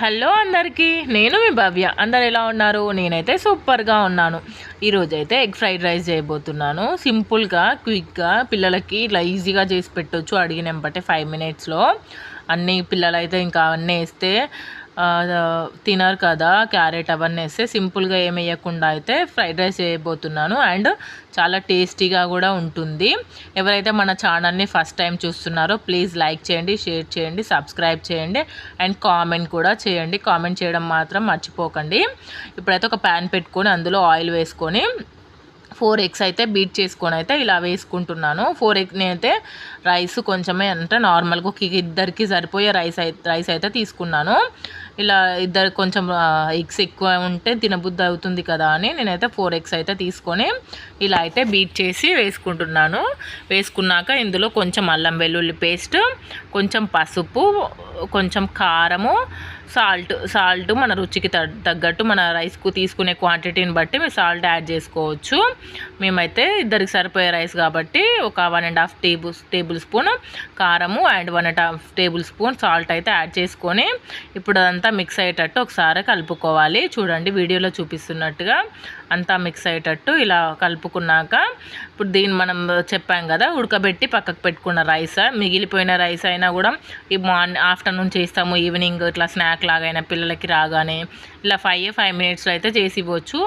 Hello అందరికీ, నేను మీ భవ్య. అందరు ఎలా ఉన్నారు? నేనైతే సూపర్గా ఉన్నాను. ఈరోజైతే ఎగ్ ఫ్రైడ్ రైస్ చేయబోతున్నాను. సింపుల్గా, క్విక్గా పిల్లలకి ఇలా ఈజీగా చేసి పెట్టొచ్చు. అడిగిన వెంబటే 5 మినిట్స్లో. అన్ని పిల్లలైతే ఇంకా అవన్నీ వేస్తే తినరు కదా, క్యారెట్ అవన్నీ వేస్తే. సింపుల్గా ఏమి వేయకుండా అయితే ఫ్రైడ్ రైస్ చేయబోతున్నాను. అండ్ చాలా టేస్టీగా కూడా ఉంటుంది. ఎవరైతే మన ఛానల్ని ఫస్ట్ టైం చూస్తున్నారో ప్లీజ్ లైక్ చేయండి, షేర్ చేయండి, సబ్స్క్రైబ్ చేయండి అండ్ కామెంట్ కూడా చేయండి. కామెంట్ చేయడం మాత్రం మర్చిపోకండి. ఇప్పుడైతే ఒక ప్యాన్ పెట్టుకొని అందులో ఆయిల్ వేసుకొని 4 ఎగ్స్ అయితే బీట్ చేసుకొని అయితే ఇలా వేసుకుంటున్నాను. 4 ఎగ్ నేనైతే రైస్ కొంచెమే అంటే నార్మల్గా ఇద్దరికి సరిపోయే రైస్ అయితే తీసుకున్నాను. ఇలా ఇద్దరు కొంచెం ఎగ్స్ ఎక్కువ ఉంటే తినబుద్ధి అవుతుంది కదా అని నేనైతే 4 ఎగ్స్ అయితే తీసుకొని ఇలా అయితే బీట్ చేసి వేసుకుంటున్నాను. వేసుకున్నాక ఇందులో కొంచెం అల్లం వెల్లుల్లి పేస్ట్, కొంచెం పసుపు, కొంచెం కారము, సాల్ట్ మన రుచికి తగ్గట్టు మన రైస్కు తీసుకునే క్వాంటిటీని బట్టి మీరు సాల్ట్ యాడ్ చేసుకోవచ్చు. మేమైతే ఇద్దరికి సరిపోయే రైస్ కాబట్టి ఒక 1.5 టేబుల్ స్పూన్ కారము అండ్ 1.5 టేబుల్ స్పూన్ సాల్ట్ అయితే యాడ్ చేసుకొని ఇప్పుడు అదంతా మిక్స్ అయ్యేటట్టు ఒకసారి కలుపుకోవాలి. చూడండి వీడియోలో చూపిస్తున్నట్టుగా అంతా మిక్స్ అయ్యేటట్టు ఇలా కలుపుకున్నాక ఇప్పుడు దీన్ని మనం చెప్పాం కదా ఉడకబెట్టి పక్కకు పెట్టుకున్న రైస్, మిగిలిపోయిన రైస్ అయినా కూడా ఈ ఆఫ్టర్నూన్ చేస్తాము, ఈవినింగ్ ఇట్లా స్నాక్ లాగైనా పిల్లలకి రాగానే ఇలా 5 మినిట్స్లో అయితే చేసి ఇవ్వచ్చు.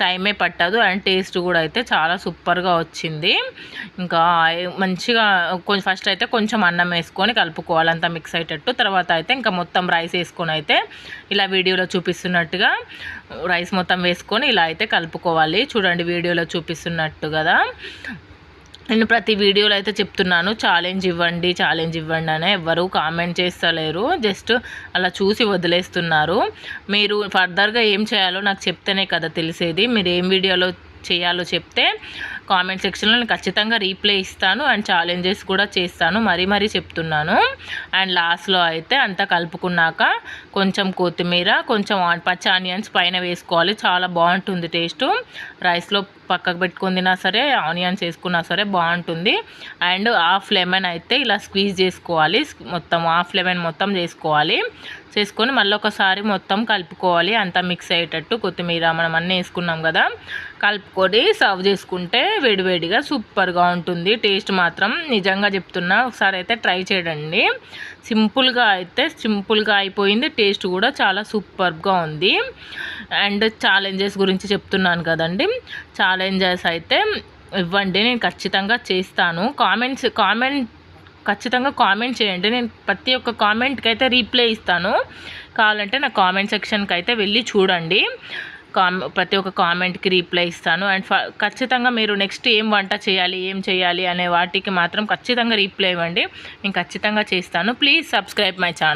టైమే పట్టదు అండ్ టేస్ట్ కూడా అయితే చాలా సూపర్గా వచ్చింది. ఇంకా మంచిగా ఫస్ట్ అయితే కొంచెం అన్నం వేసుకొని కలుపుకోవాలి అంతా మిక్స్ అయ్యేటట్టు. తర్వాత అయితే ఇంకా మొత్తం రైస్ వేసుకొని అయితే ఇలా వీడియోలో చూపిస్తున్నట్టుగా రైస్ మొత్తం వేసుకొని ఇలా అయితే కలుపుకోవాలి. చూడండి వీడియోలో చూపిస్తున్నట్టు కదా. నేను ప్రతి వీడియోలో అయితే చెప్తున్నాను ఛాలెంజ్ ఇవ్వండి అని. ఎవ్వరూ కామెంట్ చేస్తలేరు, జస్ట్ అలా చూసి వదిలేస్తున్నారు. మీరు ఫర్దర్గా ఏం చేయాలో నాకు చెప్తేనే కదా తెలిసేది. మీరు ఏం వీడియోలో చేయాలో చెప్తే కామెంట్ సెక్షన్లో నేను ఖచ్చితంగా రీప్లై ఇస్తాను అండ్ ఛాలెంజెస్ కూడా చేస్తాను. మరీ చెప్తున్నాను. అండ్ లాస్ట్లో అయితే అంతా కలుపుకున్నాక కొంచెం కొత్తిమీర, కొంచెం పచ్చి ఆనియన్స్ పైన వేసుకోవాలి. చాలా బాగుంటుంది టేస్ట్. రైస్లో పక్కకు పెట్టుకుని తిన్నా సరే, ఆనియన్స్ వేసుకున్నా సరే బాగుంటుంది. అండ్ హాఫ్ లెమన్ అయితే ఇలా స్క్వీజ్ చేసుకోవాలి. మొత్తం హాఫ్ లెమన్ మొత్తం చేసుకొని మళ్ళీ ఒకసారి మొత్తం కలుపుకోవాలి. అంతా మిక్స్ అయ్యేటట్టు కొత్తిమీర మనం అన్నీ వేసుకున్నాం కదా, కలుపుకొని సర్వ్ చేసుకుంటే వేడివేడిగా సూపర్గా ఉంటుంది. టేస్ట్ మాత్రం నిజంగా చెప్తున్నా, ఒకసారి అయితే ట్రై చేయండి. సింపుల్గా అయిపోయింది. టేస్ట్ కూడా చాలా సూపర్గా ఉంది. అండ్ ఛాలెంజెస్ గురించి చెప్తున్నాను కదండి, ఛాలెంజెస్ అయితే ఇవ్వండి, నేను ఖచ్చితంగా చేస్తాను. ఖచ్చితంగా కామెంట్ చేయండి. నేను ప్రతి ఒక్క కామెంట్కి అయితే రీప్లై ఇస్తాను. కావాలంటే నా కామెంట్ సెక్షన్కి అయితే వెళ్ళి చూడండి. ప్రతి ఒక్క కామెంట్కి రీప్లై ఇస్తాను. అండ్ ఖచ్చితంగా మీరు నెక్స్ట్ ఏం వంట చేయాలి, ఏం చేయాలి అనే వాటికి మాత్రం ఖచ్చితంగా రీప్లై ఇవ్వండి. నేను ఖచ్చితంగా చేస్తాను. Please subscribe my channel.